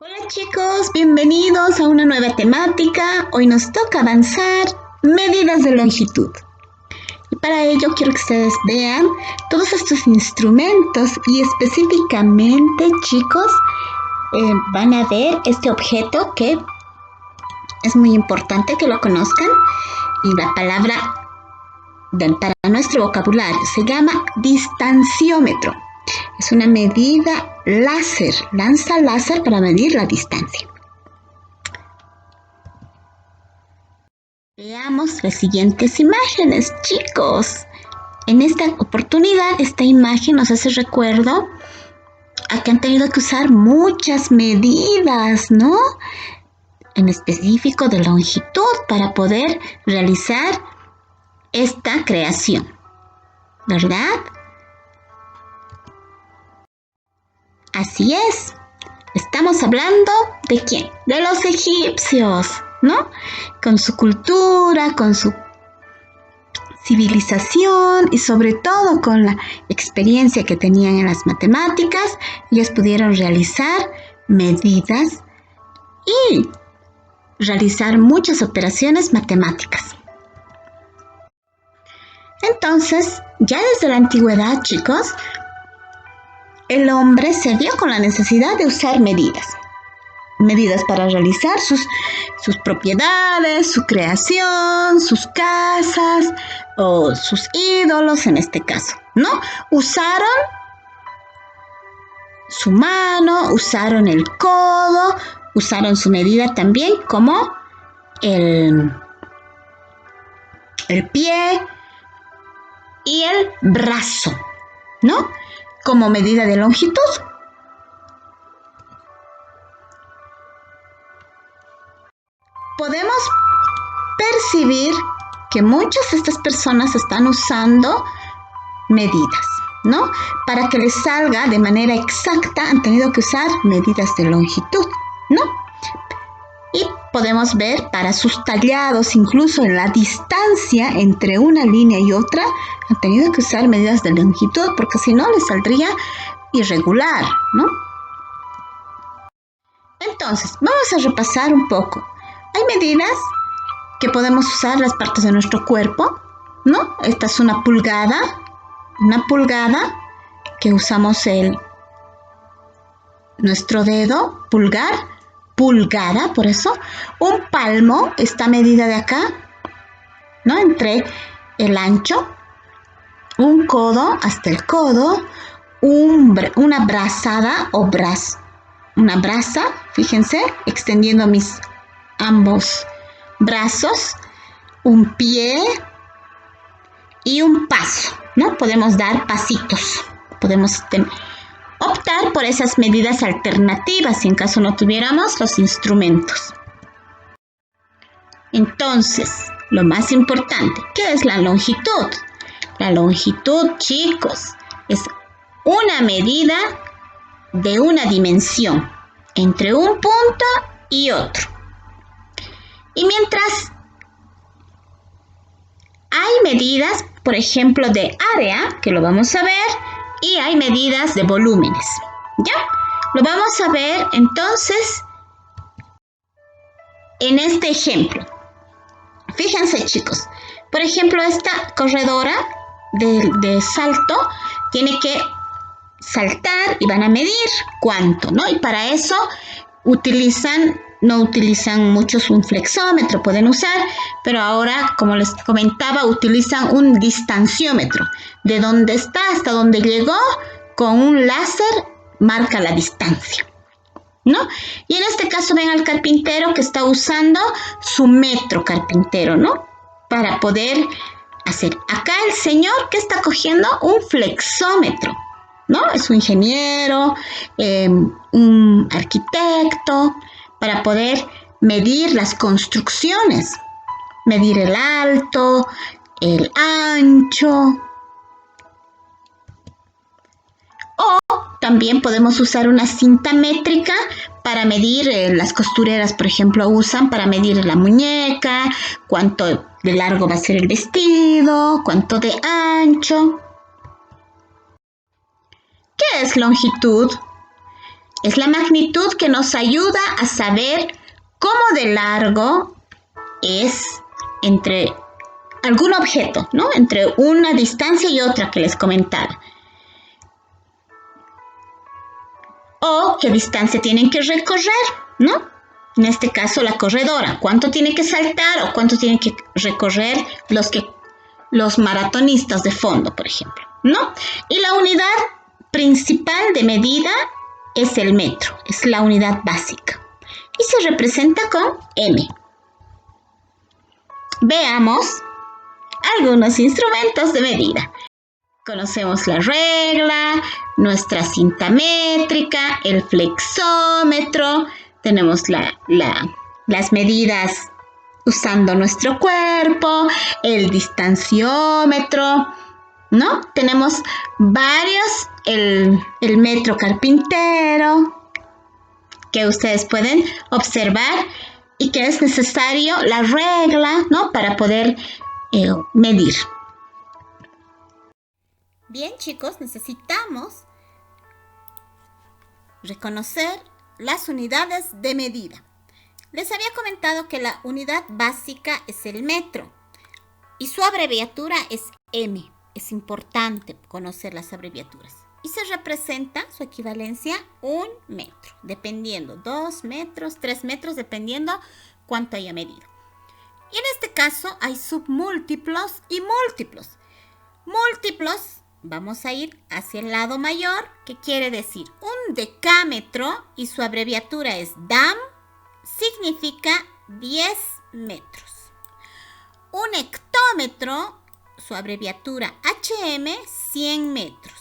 Hola chicos, bienvenidos a una nueva temática. Hoy nos toca avanzar medidas de longitud. Y para ello quiero que ustedes vean todos estos instrumentos y específicamente, chicos, van a ver este objeto que es muy importante que lo conozcan. Y la palabra para nuestro vocabulario se llama distanciómetro. Es una medida láser, lanza láser para medir la distancia. Veamos las siguientes imágenes, chicos. En esta oportunidad, esta imagen nos hace recuerdo a que han tenido que usar muchas medidas, ¿no? En específico de longitud para poder realizar esta creación, ¿verdad? Así es. Estamos hablando ¿de quién? De los egipcios, ¿no? Con su cultura, con su civilización y sobre todo con la experiencia que tenían en las matemáticas, ellos pudieron realizar medidas y realizar muchas operaciones matemáticas. Entonces, ya desde la antigüedad, chicos, el hombre se vio con la necesidad de usar medidas para realizar sus propiedades, su creación, sus casas o sus ídolos en este caso, ¿no? Usaron su mano, usaron el codo, usaron su medida también como el pie y el brazo, ¿no? Como medida de longitud. Podemos percibir que muchas de estas personas están usando medidas, ¿no? Para que les salga de manera exacta, han tenido que usar medidas de longitud, ¿no? Y podemos ver para sus tallados, incluso en la distancia entre una línea y otra, han tenido que usar medidas de longitud porque si no les saldría irregular, ¿no? Entonces, vamos a repasar un poco. Hay medidas que podemos usar las partes de nuestro cuerpo, ¿no? Esta es una pulgada que usamos nuestro dedo, pulgada, por eso. Un palmo, esta medida de acá, ¿no? Entre el ancho, un codo hasta el codo, una brazada o una braza, fíjense, extendiendo mis ambos brazos, un pie y un paso, ¿no? Podemos dar pasitos, podemos optar por esas medidas alternativas si en caso no tuviéramos los instrumentos. Entonces, lo más importante, ¿qué es la longitud? La longitud, chicos, es una medida de una dimensión entre un punto y otro. Y mientras hay medidas, por ejemplo, de área, que lo vamos a ver, y hay medidas de volúmenes, ¿ya? Lo vamos a ver entonces en este ejemplo. Fíjense, chicos, por ejemplo, esta corredora de salto tiene que saltar y van a medir cuánto, ¿no? Y para eso no utilizan muchos un flexómetro, pueden usar, pero ahora, como les comentaba, utilizan un distanciómetro. De donde está hasta donde llegó, con un láser marca la distancia, ¿no? Y en este caso ven al carpintero que está usando su metro carpintero, ¿no? Para poder hacer. Acá el señor que está cogiendo un flexómetro, ¿no? Es un ingeniero, un arquitecto, para poder medir las construcciones, medir el alto, el ancho. O también podemos usar una cinta métrica para medir, las costureras, por ejemplo, usan para medir la muñeca, cuánto de largo va a ser el vestido, cuánto de ancho. ¿Qué es longitud? Es la magnitud que nos ayuda a saber cómo de largo es entre algún objeto, ¿no? Entre una distancia y otra que les comentaba. O qué distancia tienen que recorrer, ¿no? En este caso, la corredora. ¿Cuánto tiene que saltar o cuánto tienen que recorrer los maratonistas de fondo, por ejemplo, ¿no? Y la unidad principal de medida es el metro, es la unidad básica. Y se representa con M. Veamos algunos instrumentos de medida. Conocemos la regla, nuestra cinta métrica, el flexómetro, tenemos las medidas usando nuestro cuerpo, el distanciómetro, ¿no? Tenemos varios, el metro carpintero, que ustedes pueden observar y que es necesario la regla, ¿no? Para poder medir. Bien, chicos, necesitamos reconocer las unidades de medida. Les había comentado que la unidad básica es el metro y su abreviatura es M. Es importante conocer las abreviaturas. Y se representa su equivalencia 1 metro, dependiendo, 2 metros, 3 metros, dependiendo cuánto haya medido. Y en este caso hay submúltiplos y múltiplos. Múltiplos, vamos a ir hacia el lado mayor, que quiere decir un decámetro y su abreviatura es DAM, significa 10 metros. Un hectómetro, su abreviatura HM, 100 metros.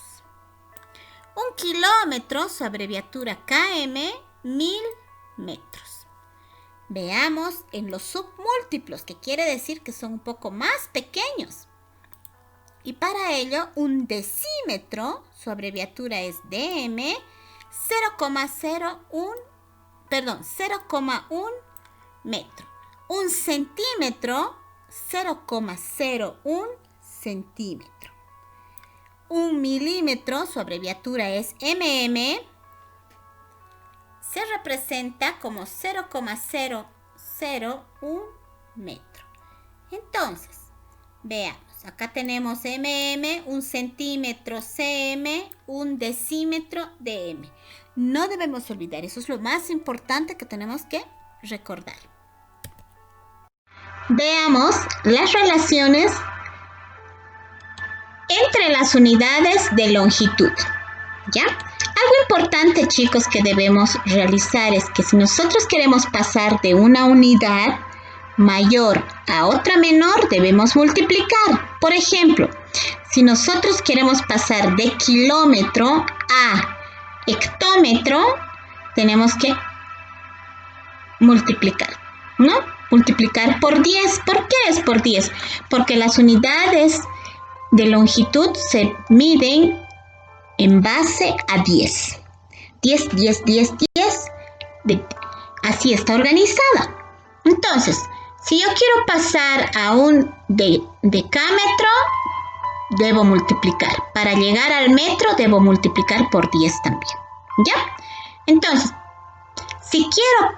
Un kilómetro, su abreviatura KM, 1000 metros. Veamos en los submúltiplos, que quiere decir que son un poco más pequeños. Y para ello, un decímetro, su abreviatura es DM, 0,1 metro. Un centímetro, 0,01 centímetro. Un milímetro, su abreviatura es MM, se representa como 0,001 metro. Entonces, veamos, acá tenemos MM, un centímetro CM, un decímetro DM. No debemos olvidar, eso es lo más importante que tenemos que recordar. Veamos las relaciones entre las unidades de longitud, ¿ya? Algo importante, chicos, que debemos realizar es que si nosotros queremos pasar de una unidad mayor a otra menor, debemos multiplicar. Por ejemplo, si nosotros queremos pasar de kilómetro a hectómetro, tenemos que multiplicar, ¿no? Multiplicar por 10. ¿Por qué es por 10? Porque las unidades de longitud se miden en base a 10. 10, 10, 10, 10. Así está organizada. Entonces, si yo quiero pasar a un decámetro, debo multiplicar. Para llegar al metro, debo multiplicar por 10 también. ¿Ya? Entonces, si quiero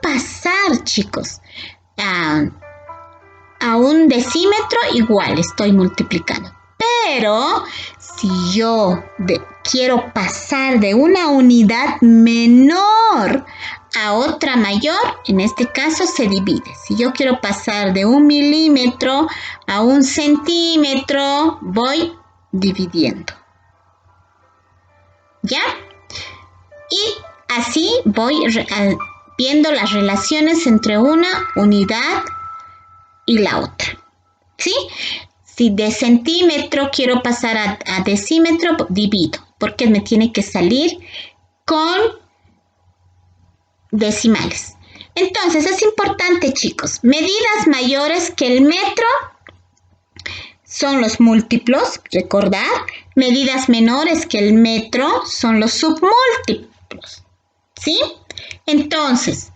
pasar, chicos, a un decímetro, igual estoy multiplicando. Pero si yo quiero pasar de una unidad menor a otra mayor, en este caso se divide. Si yo quiero pasar de 1 milímetro a 1 centímetro, voy dividiendo. ¿Ya? Y así voy viendo las relaciones entre una unidad y la otra. ¿Sí? Si de centímetro quiero pasar a decímetro, divido, porque me tiene que salir con decimales. Entonces, es importante, chicos, medidas mayores que el metro son los múltiplos, recordar. Medidas menores que el metro son los submúltiplos, ¿sí? Entonces,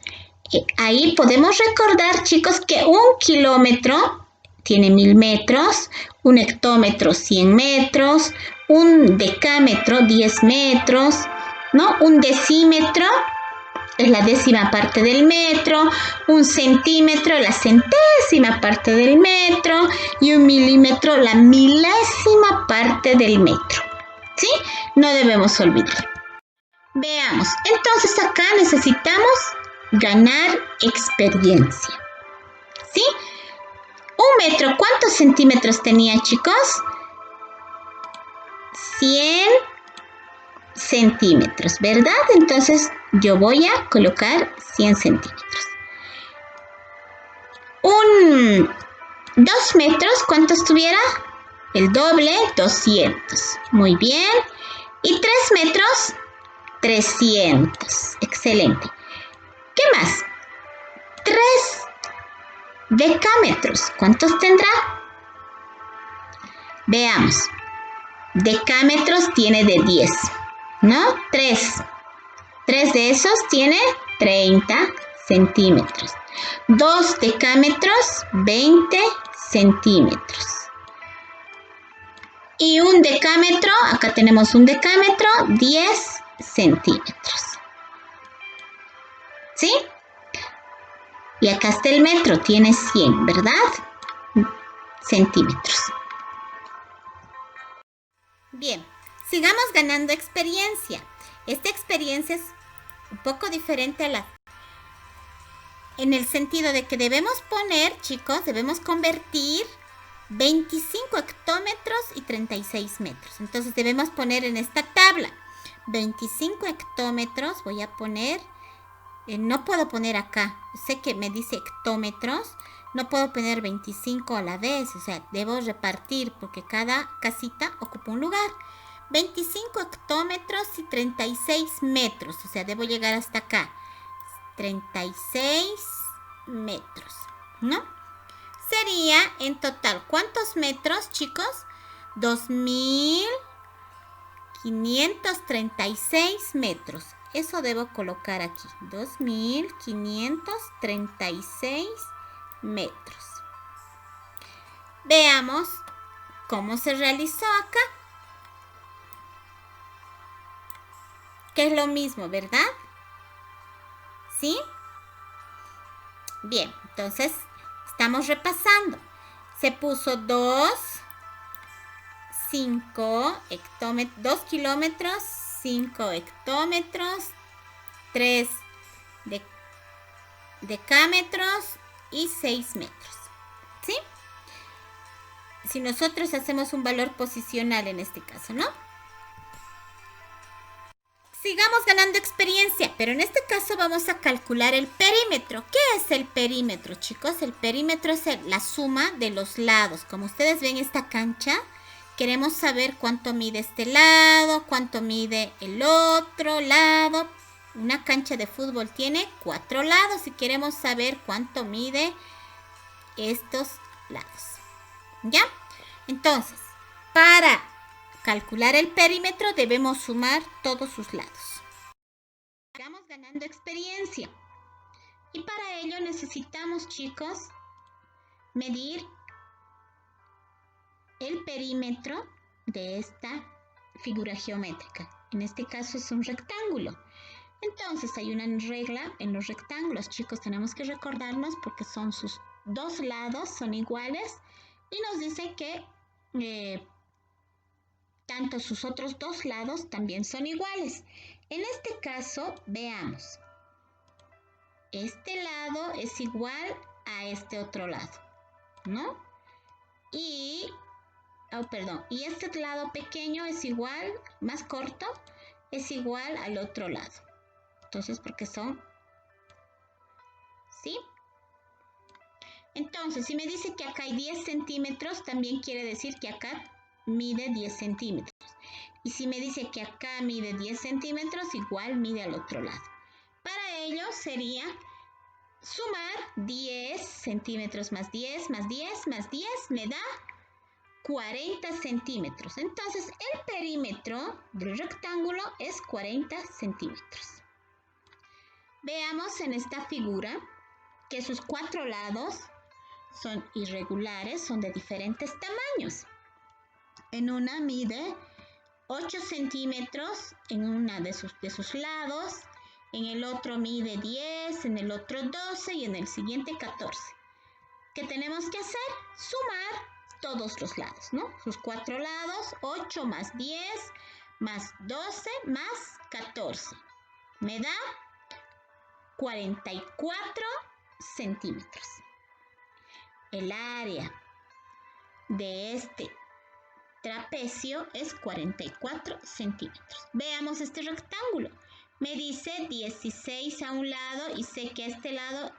ahí podemos recordar, chicos, que un kilómetro tiene 1000 metros, un hectómetro 100 metros, un decámetro 10 metros, ¿no? Un decímetro es la décima parte del metro, un centímetro la centésima parte del metro y un milímetro la milésima parte del metro. ¿Sí? No debemos olvidar. Veamos, entonces acá necesitamos ganar experiencia. ¿Sí? Un metro, ¿cuántos centímetros tenía, chicos? 100 centímetros, ¿verdad? Entonces yo voy a colocar 100 centímetros. 2 metros, ¿cuántos tuviera? El doble, 200. Muy bien. Y 3 metros, 300. Excelente. ¿Qué más? 3 decámetros. ¿Cuántos tendrá? Veamos. Decámetros tiene de 10, ¿no? 3. 3 de esos tiene 30 centímetros. 2 decámetros, 20 centímetros. Y un decámetro, acá tenemos un decámetro, 10 centímetros. ¿Sí? Y acá está el metro, tiene 100, ¿verdad? Centímetros. Bien, sigamos ganando experiencia. Esta experiencia es un poco diferente a la... En el sentido de que debemos poner, chicos, debemos convertir 25 hectómetros y 36 metros. Entonces debemos poner en esta tabla 25 hectómetros, voy a poner, no puedo poner acá, sé que me dice hectómetros, no puedo poner 25 a la vez, o sea, debo repartir porque cada casita ocupa un lugar. 25 hectómetros y 36 metros, o sea, debo llegar hasta acá. 36 metros, ¿no? Sería en total, ¿cuántos metros, chicos? 2.536 metros. Eso debo colocar aquí. 2.536 metros. Veamos cómo se realizó acá. Que es lo mismo, ¿verdad? ¿Sí? Bien, entonces estamos repasando. Se puso 2 kilómetros, 5 hectómetros, 3 decámetros y 6 metros. ¿Sí? Si nosotros hacemos un valor posicional en este caso, ¿no? Sigamos ganando experiencia, pero en este caso vamos a calcular el perímetro. ¿Qué es el perímetro, chicos? El perímetro es la suma de los lados. Como ustedes ven esta cancha, queremos saber cuánto mide este lado, cuánto mide el otro lado. Una cancha de fútbol tiene 4 lados y queremos saber cuánto mide estos lados. ¿Ya? Entonces, para calcular el perímetro debemos sumar todos sus lados. Sigamos ganando experiencia. Y para ello necesitamos, chicos, medir el perímetro de esta figura geométrica. En este caso es un rectángulo. Entonces hay una regla en los rectángulos, chicos, tenemos que recordarnos porque son sus 2 lados, son iguales y nos dice que tanto sus otros 2 lados también son iguales. En este caso, veamos. Este lado es igual a este otro lado, ¿no? Y este lado pequeño es igual, más corto, es igual al otro lado. Entonces, porque son, ¿sí? Entonces, si me dice que acá hay 10 centímetros, también quiere decir que acá mide 10 centímetros. Y si me dice que acá mide 10 centímetros, igual mide al otro lado. Para ello sería sumar 10 centímetros más 10 más 10 más 10 me da 40 centímetros. Entonces, el perímetro del rectángulo es 40 centímetros. Veamos en esta figura que sus 4 lados son irregulares, son de diferentes tamaños. En una mide 8 centímetros en una de sus lados, en el otro mide 10, en el otro 12 y en el siguiente 14. ¿Qué tenemos que hacer? Sumar todos los lados, ¿no? Sus 4 lados, 8 más 10 más 12 más 14. Me da 44 centímetros. El área de este trapecio es 44 centímetros. Veamos este rectángulo. Me dice 16 a un lado y sé que a este lado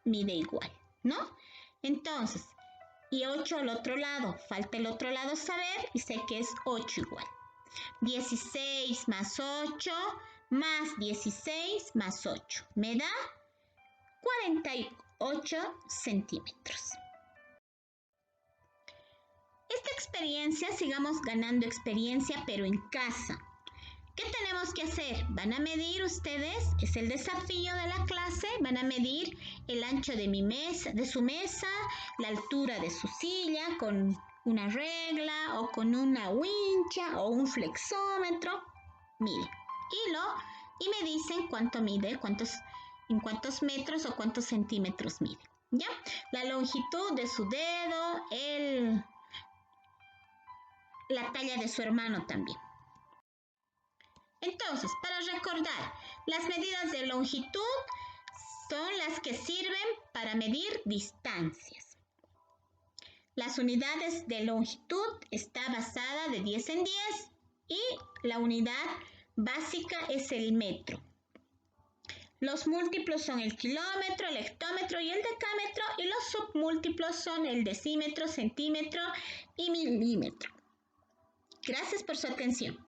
mide igual, ¿no? Entonces, y 8 al otro lado. Falta el otro lado saber y sé que es 8 igual. 16 más 8 más 16 más 8. Me da 48 centímetros. Esta experiencia, sigamos ganando experiencia, pero en casa. ¿Qué tenemos que hacer? Van a medir ustedes, es el desafío de la clase, van a medir el ancho de su mesa, la altura de su silla con una regla o con una wincha o un flexómetro. Mire, y me dicen cuánto mide, en cuántos metros o cuántos centímetros mide. ¿Ya? La longitud de su dedo, la talla de su hermano también. Entonces, para recordar, las medidas de longitud son las que sirven para medir distancias. Las unidades de longitud está basada de 10 en 10 y la unidad básica es el metro. Los múltiplos son el kilómetro, el hectómetro y el decámetro, y los submúltiplos son el decímetro, centímetro y milímetro. Gracias por su atención.